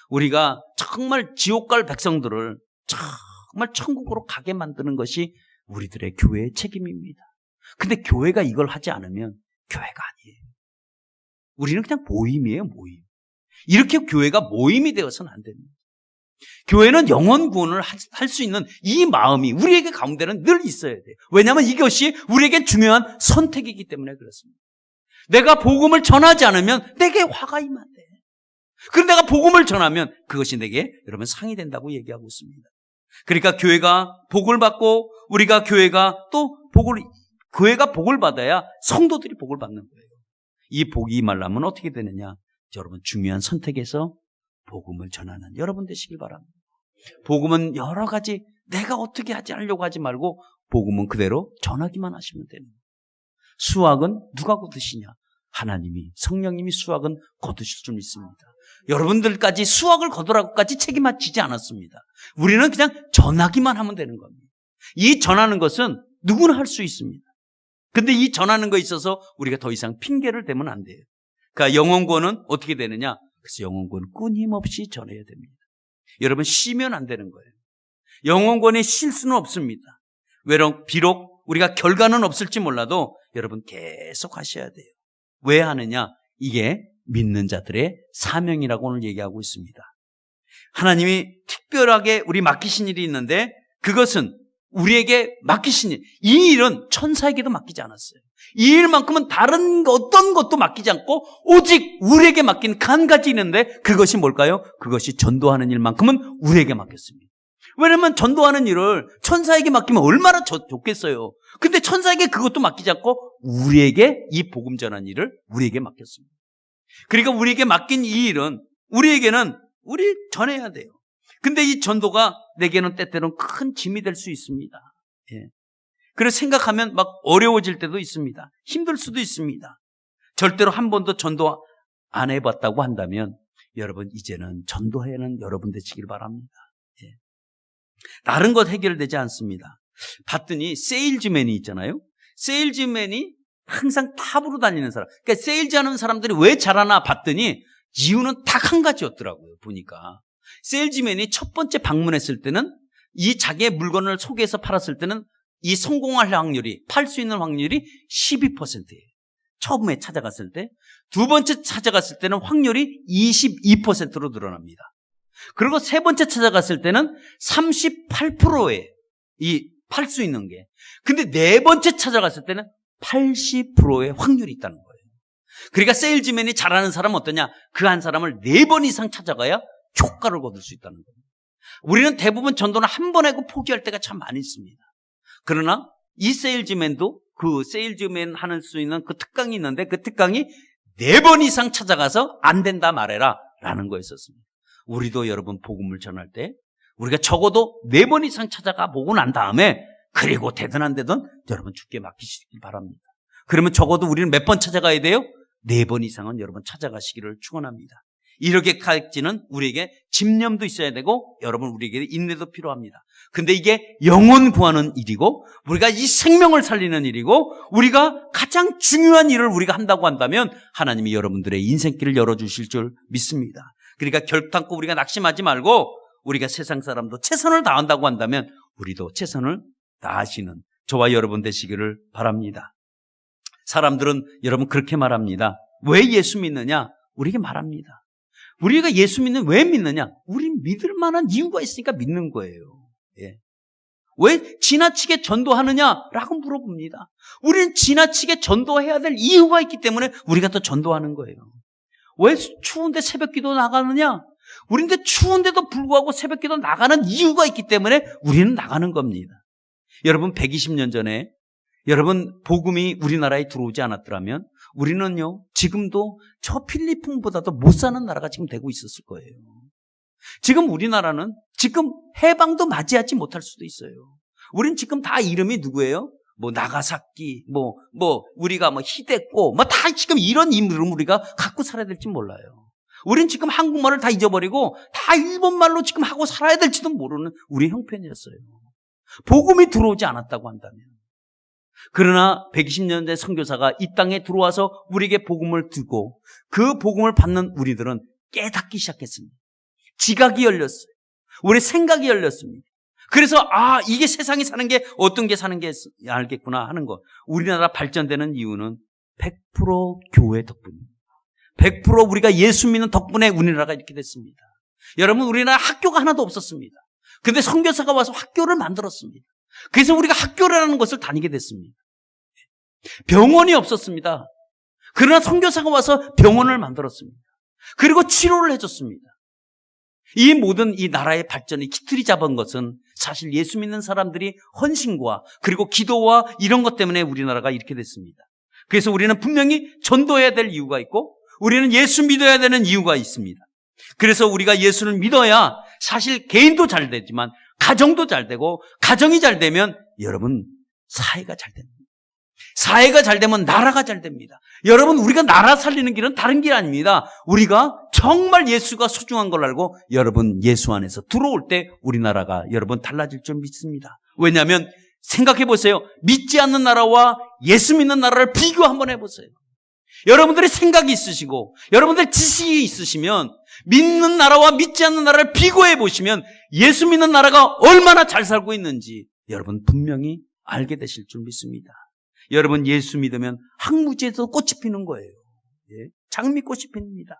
우리가 정말 지옥 갈 백성들을 정말 천국으로 가게 만드는 것이 우리들의 교회의 책임입니다. 근데 교회가 이걸 하지 않으면 교회가 아니에요. 우리는 그냥 모임이에요, 모임. 이렇게 교회가 모임이 되어서는 안 됩니다. 교회는 영혼 구원을 할 수 있는 이 마음이 우리에게 가운데는 늘 있어야 돼요. 왜냐하면 이것이 우리에게 중요한 선택이기 때문에 그렇습니다. 내가 복음을 전하지 않으면 내게 화가 임한대. 그런데 내가 복음을 전하면 그것이 내게 여러분 상이 된다고 얘기하고 있습니다. 그러니까 교회가 복을 받고 우리가 교회가 복을 받아야 성도들이 복을 받는 거예요. 이 복이 임하려면 어떻게 되느냐? 여러분, 중요한 선택에서 복음을 전하는 여러분 되시길 바랍니다. 복음은 여러 가지 내가 어떻게 하려고 하지 말고 복음은 그대로 전하기만 하시면 됩니다. 수확은 누가 거두시냐? 하나님이, 성령님이 수확은 거두실 줄 믿습니다. 여러분들까지 수확을 거두라고까지 책임을 지지 않았습니다. 우리는 그냥 전하기만 하면 되는 겁니다. 이 전하는 것은 누구나 할 수 있습니다. 근데 이 전하는 거에 있어서 우리가 더 이상 핑계를 대면 안 돼요. 그러니까 영혼권은 어떻게 되느냐? 그래서 영혼권은 끊임없이 전해야 됩니다. 여러분, 쉬면 안 되는 거예요. 영혼권에 쉴 수는 없습니다. 비록 우리가 결과는 없을지 몰라도 여러분 계속 하셔야 돼요. 왜 하느냐? 이게 믿는 자들의 사명이라고 오늘 얘기하고 있습니다. 하나님이 특별하게 우리 맡기신 일이 있는데 그것은 우리에게 맡기신 일, 이 일은 천사에게도 맡기지 않았어요. 이 일만큼은 다른 어떤 것도 맡기지 않고 오직 우리에게 맡긴 한 가지 있는데 그것이 뭘까요? 그것이 전도하는 일만큼은 우리에게 맡겼습니다. 왜냐하면 전도하는 일을 천사에게 맡기면 얼마나 좋겠어요. 근데 천사에게 그것도 맡기지 않고 우리에게 이 복음 전하는 일을 우리에게 맡겼습니다. 그러니까 우리에게 맡긴 이 일은 우리에게는 우리 전해야 돼요. 근데 이 전도가 내게는 때때로는 큰 짐이 될 수 있습니다. 예. 그래서 생각하면 막 어려워질 때도 있습니다. 힘들 수도 있습니다. 절대로 한 번도 전도 안 해봤다고 한다면 여러분 이제는 전도해는 여러분 되시길 바랍니다. 예. 다른 것 해결되지 않습니다. 봤더니 세일즈맨이 있잖아요. 세일즈맨이 항상 탑으로 다니는 사람. 그러니까 세일즈 하는 사람들이 왜 잘하나 봤더니 이유는 딱 한 가지였더라고요. 보니까. 세일즈맨이 첫 번째 방문했을 때는 이 자기의 물건을 소개해서 팔았을 때는 이 성공할 확률이, 팔 수 있는 확률이 12%예요. 처음에 찾아갔을 때. 두 번째 찾아갔을 때는 확률이 22%로 늘어납니다. 그리고 세 번째 찾아갔을 때는 38%예요. 이 팔 수 있는 게. 근데 네 번째 찾아갔을 때는 80%의 확률이 있다는 거예요. 그러니까 세일즈맨이 잘하는 사람은 어떠냐? 그 한 사람을 4번 이상 찾아가야 효과를 거둘 수 있다는 거예요. 우리는 대부분 전도는 한 번 하고 포기할 때가 참 많이 있습니다. 그러나 이 세일즈맨도 그 세일즈맨 하는 수 있는 그 특강이 있는데 그 특강이 4번 이상 찾아가서 안 된다 말해라 라는 거였었습니다. 우리도 여러분 복음을 전할 때 우리가 적어도 4번 이상 찾아가 보고 난 다음에 그리고 되든 안 되든 여러분 주께 맡기시길 바랍니다. 그러면 적어도 우리는 몇 번 찾아가야 돼요? 4번 이상은 여러분 찾아가시기를 축원합니다. 이렇게까지는 우리에게 집념도 있어야 되고 여러분 우리에게 인내도 필요합니다. 근데 이게 영혼 구하는 일이고 우리가 이 생명을 살리는 일이고 우리가 가장 중요한 일을 우리가 한다고 한다면 하나님이 여러분들의 인생길을 열어주실 줄 믿습니다. 그러니까 결단코 우리가 낙심하지 말고 우리가 세상 사람도 최선을 다한다고 한다면 우리도 최선을 다하시는 저와 여러분 되시기를 바랍니다. 사람들은 여러분 그렇게 말합니다. 왜 예수 믿느냐? 우리에게 말합니다. 우리가 예수 믿는 왜 믿느냐? 우린 믿을 만한 이유가 있으니까 믿는 거예요. 예. 왜 지나치게 전도하느냐라고 물어봅니다. 우리는 지나치게 전도해야 될 이유가 있기 때문에 우리가 또 전도하는 거예요. 왜 추운데 새벽기도 나가느냐? 우리인데 추운데도 불구하고 새벽기도 나가는 이유가 있기 때문에 우리는 나가는 겁니다. 여러분 120년 전에 여러분 복음이 우리나라에 들어오지 않았더라면 우리는요 지금도 저 필리핀보다도 못 사는 나라가 지금 되고 있었을 거예요. 지금 우리나라는 지금 해방도 맞이하지 못할 수도 있어요. 우린 지금 다 이름이 누구예요? 뭐 나가사키, 우리가 히데코, 다 지금 이런 이름 우리가 갖고 살아야 될지 몰라요. 우린 지금 한국말을 다 잊어버리고 다 일본말로 지금 하고 살아야 될지도 모르는 우리 형편이었어요. 복음이 들어오지 않았다고 한다면. 그러나 120년대 선교사가 이 땅에 들어와서 우리에게 복음을 두고 그 복음을 받는 우리들은 깨닫기 시작했습니다. 지각이 열렸어요. 우리 생각이 열렸습니다. 그래서 이게 세상에 사는 게 어떤 게 사는 게 알겠구나 하는 거. 우리나라 발전되는 이유는 100% 교회 덕분입니다. 100% 우리가 예수 믿는 덕분에 우리나라가 이렇게 됐습니다. 여러분 우리나라 학교가 하나도 없었습니다. 근데 선교사가 와서 학교를 만들었습니다. 그래서 우리가 학교라는 것을 다니게 됐습니다. 병원이 없었습니다. 그러나 선교사가 와서 병원을 만들었습니다. 그리고 치료를 해줬습니다. 이 모든 이 나라의 발전이 기틀이 잡은 것은 사실 예수 믿는 사람들이 헌신과 그리고 기도와 이런 것 때문에 우리나라가 이렇게 됐습니다. 그래서 우리는 분명히 전도해야 될 이유가 있고 우리는 예수 믿어야 되는 이유가 있습니다. 그래서 우리가 예수를 믿어야 사실 개인도 잘 되지만 가정도 잘 되고 가정이 잘 되면 여러분 사회가 잘 됩니다. 사회가 잘 되면 나라가 잘 됩니다. 여러분 우리가 나라 살리는 길은 다른 길 아닙니다. 우리가 정말 예수가 소중한 걸 알고 여러분 예수 안에서 들어올 때 우리나라가 여러분 달라질 줄 믿습니다. 왜냐하면 생각해 보세요. 믿지 않는 나라와 예수 믿는 나라를 비교 한번 해보세요. 여러분들의 생각이 있으시고 여러분들 지식이 있으시면 믿는 나라와 믿지 않는 나라를 비교해 보시면 예수 믿는 나라가 얼마나 잘 살고 있는지 여러분 분명히 알게 되실 줄 믿습니다. 여러분 예수 믿으면 항무지에서 꽃이 피는 거예요. 장미꽃이 핍니다.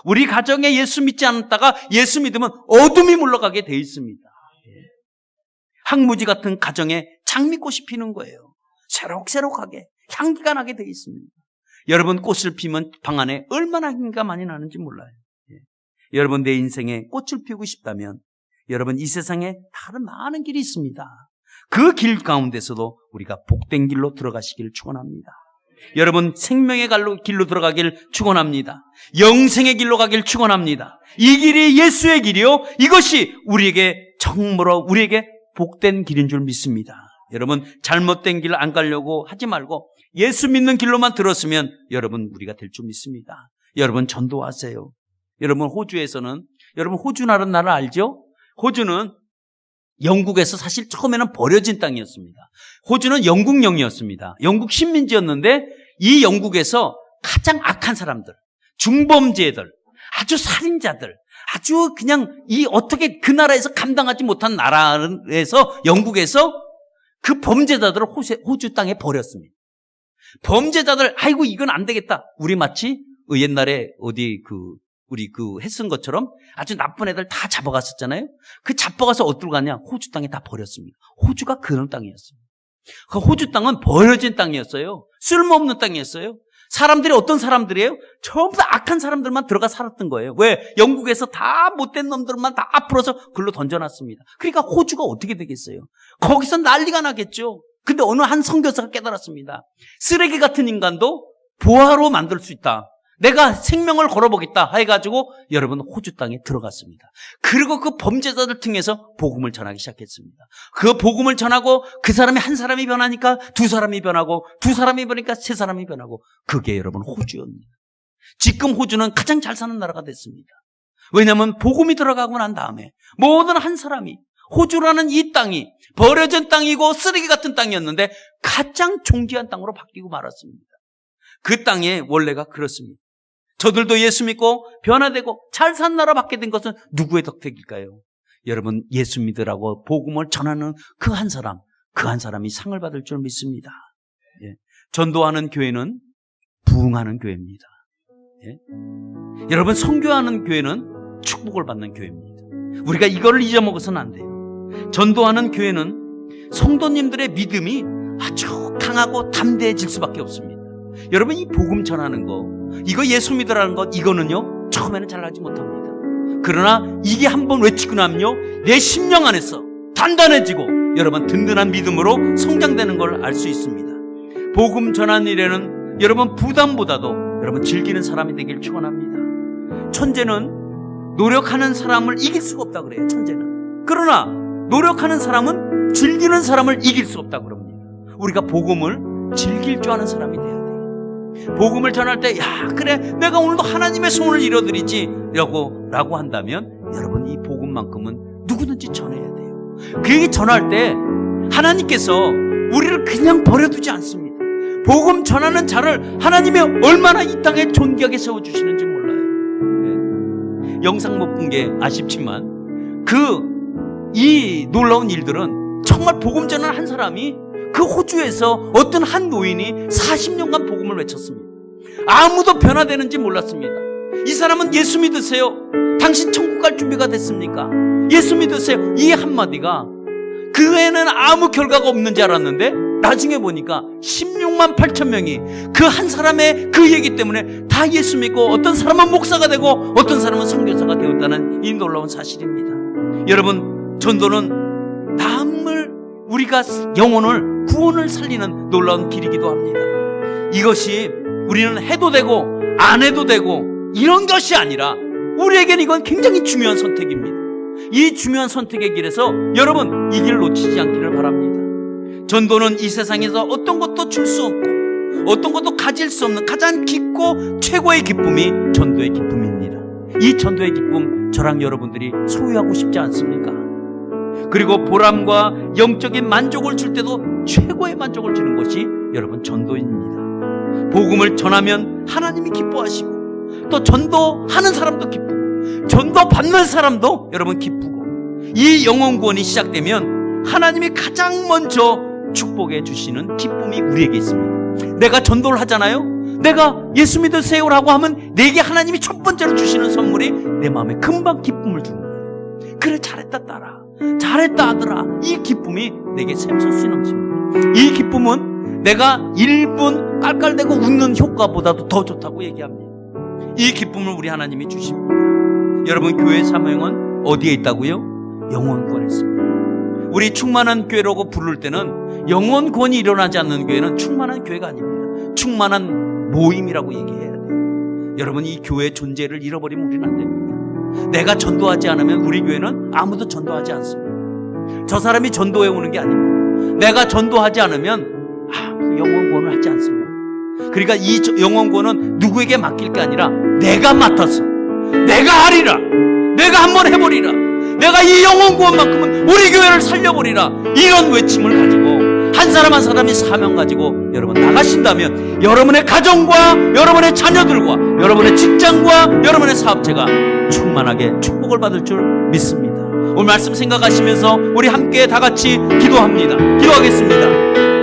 우리 가정에 예수 믿지 않았다가 예수 믿으면 어둠이 물러가게 돼 있습니다. 황무지 같은 가정에 장미꽃이 피는 거예요. 새록새록하게 향기가 나게 되어 있습니다. 여러분, 꽃을 피면 방 안에 얼마나 향기가 많이 나는지 몰라요. 여러분, 내 인생에 꽃을 피우고 싶다면 여러분, 이 세상에 다른 많은 길이 있습니다. 그 길 가운데서도 우리가 복된 길로 들어가시기를 축원합니다. 여러분, 생명의 길로 들어가길 축원합니다. 영생의 길로 가길 축원합니다. 이 길이 예수의 길이요, 이것이 우리에게 정말로 우리에게 복된 길인 줄 믿습니다. 여러분, 잘못된 길 안 가려고 하지 말고 예수 믿는 길로만 들었으면 여러분, 우리가 될 줄 믿습니다. 여러분, 전도하세요. 여러분, 호주에서는, 여러분, 호주라는 나라 알죠? 호주는 영국에서 사실 처음에는 버려진 땅이었습니다. 호주는 영국령이었습니다. 영국 식민지였는데 이 영국에서 가장 악한 사람들, 중범죄들, 아주 살인자들, 아주 그냥 어떻게 그 나라에서 감당하지 못한 나라에서 영국에서 그 범죄자들을 호주 땅에 버렸습니다. 범죄자들, 아이고 이건 안 되겠다. 우리 마치 옛날에 우리 했은 것처럼 아주 나쁜 애들 다 잡아갔었잖아요. 그 잡아가서 어디로 가냐? 호주 땅에 다 버렸습니다. 호주가 그런 땅이었습니다. 그 호주 땅은 버려진 땅이었어요. 쓸모없는 땅이었어요. 사람들이 어떤 사람들이에요? 전부 다 악한 사람들만 들어가 살았던 거예요. 왜? 영국에서 다 못된 놈들만 다 앞으로서 글로 던져놨습니다. 그러니까 호주가 어떻게 되겠어요? 거기서 난리가 나겠죠. 근데 어느 한 선교사가 깨달았습니다. 쓰레기 같은 인간도 보화로 만들 수 있다. 내가 생명을 걸어보겠다 해가지고 여러분, 호주 땅에 들어갔습니다. 그리고 그 범죄자들 통해서 복음을 전하기 시작했습니다. 그 복음을 전하고 그 사람이 한 사람이 변하니까 두 사람이 변하고 두 사람이 변하니까 세 사람이 변하고, 그게 여러분 호주입니다. 지금 호주는 가장 잘 사는 나라가 됐습니다. 왜냐하면 복음이 들어가고 난 다음에 모든 한 사람이, 호주라는 이 땅이 버려진 땅이고 쓰레기 같은 땅이었는데 가장 존귀한 땅으로 바뀌고 말았습니다. 그 땅의 원래가 그렇습니다. 저들도 예수 믿고 변화되고 잘 산 나라 받게 된 것은 누구의 덕택일까요? 여러분, 예수 믿으라고 복음을 전하는 그 한 사람이 상을 받을 줄 믿습니다. 예. 전도하는 교회는 부흥하는 교회입니다. 예. 여러분, 선교하는 교회는 축복을 받는 교회입니다. 우리가 이거를 잊어먹어서는 안 돼요. 전도하는 교회는 성도님들의 믿음이 아주 강하고 담대해질 수밖에 없습니다. 여러분, 이 복음 전하는 거, 이거 예수 믿으라는 것, 이거는요 처음에는 잘하지 못합니다. 그러나 이게 한번 외치고 나면요 내 심령 안에서 단단해지고 여러분, 든든한 믿음으로 성장되는 걸 알 수 있습니다. 복음 전하는 일에는 여러분, 부담보다도 여러분 즐기는 사람이 되길 축원합니다. 천재는 노력하는 사람을 이길 수가 없다 그래요. 천재는. 그러나 노력하는 사람은 즐기는 사람을 이길 수 없다 그럽니다. 우리가 복음을 즐길 줄 아는 사람이 돼야 돼요. 복음을 전할 때, 야, 그래, 내가 오늘도 하나님의 소원을 이뤄드리지 라고 한다면 여러분, 이 복음만큼은 누구든지 전해야 돼요. 그 전할 때 하나님께서 우리를 그냥 버려두지 않습니다. 복음 전하는 자를 하나님이 얼마나 이 땅에 존귀하게 세워주시는지 몰라요. 네. 영상 못 본 게 아쉽지만 이 놀라운 일들은 정말 복음 전하는 한 사람이 그 호주에서 어떤 한 노인이 40년간 복음을 외쳤습니다. 아무도 변화되는지 몰랐습니다. 이 사람은 예수 믿으세요. 당신 천국 갈 준비가 됐습니까? 예수 믿으세요. 이 한마디가 그 애는 아무 결과가 없는 줄 알았는데 나중에 보니까 16만 8천 명이 그 한 사람의 그 얘기 때문에 다 예수 믿고, 어떤 사람은 목사가 되고 어떤 사람은 선교사가 되었다는 이 놀라운 사실입니다. 여러분, 전도는 남을, 우리가 영혼을, 구원을 살리는 놀라운 길이기도 합니다. 이것이 우리는 해도 되고 안 해도 되고 이런 것이 아니라 우리에게는 이건 굉장히 중요한 선택입니다. 이 중요한 선택의 길에서 여러분, 이 길을 놓치지 않기를 바랍니다. 전도는 이 세상에서 어떤 것도 줄 수 없고 어떤 것도 가질 수 없는 가장 깊고 최고의 기쁨이 전도의 기쁨입니다. 이 전도의 기쁨, 저랑 여러분들이 소유하고 싶지 않습니까? 그리고 보람과 영적인 만족을 줄 때도 최고의 만족을 주는 것이 여러분, 전도입니다. 복음을 전하면 하나님이 기뻐하시고, 또 전도하는 사람도 기쁘고, 전도 받는 사람도 여러분 기쁘고, 이 영혼 구원이 시작되면 하나님이 가장 먼저 축복해 주시는 기쁨이 우리에게 있습니다. 내가 전도를 하잖아요. 내가 예수 믿으세요라고 하면 내게 하나님이 첫 번째로 주시는 선물이 내 마음에 금방 기쁨을 주는 거예요. 그래, 잘했다 딸아. 잘했다 아들아. 이 기쁨이 내게 샘솟이 넘칩니다. 이 기쁨은 내가 1분 깔깔대고 웃는 효과보다도 더 좋다고 얘기합니다. 이 기쁨을 우리 하나님이 주십니다. 여러분, 교회 사명은 어디에 있다고요? 영혼권에 있습니다. 우리 충만한 교회라고 부를 때는 영혼권이 일어나지 않는 교회는 충만한 교회가 아닙니다. 충만한 모임이라고 얘기해야 돼요. 여러분, 이 교회의 존재를 잃어버리면 우리는 안 됩니다. 내가 전도하지 않으면 우리 교회는 아무도 전도하지 않습니다. 저 사람이 전도해 오는 게 아닙니다. 내가 전도하지 않으면 아무도 영혼권을 하지 않습니다. 그러니까 이 영혼권은 누구에게 맡길 게 아니라 내가 맡아서 내가 하리라, 내가 한번 해버리라, 내가 이 영혼구원만큼은 우리 교회를 살려버리라, 이런 외침을 가지고 한 사람 한 사람이 사명 가지고 여러분 나가신다면 여러분의 가정과 여러분의 자녀들과 여러분의 직장과 여러분의 사업체가 충만하게 축복을 받을 줄 믿습니다. 오늘 말씀 생각하시면서 우리 함께 다 같이 기도합니다. 기도하겠습니다.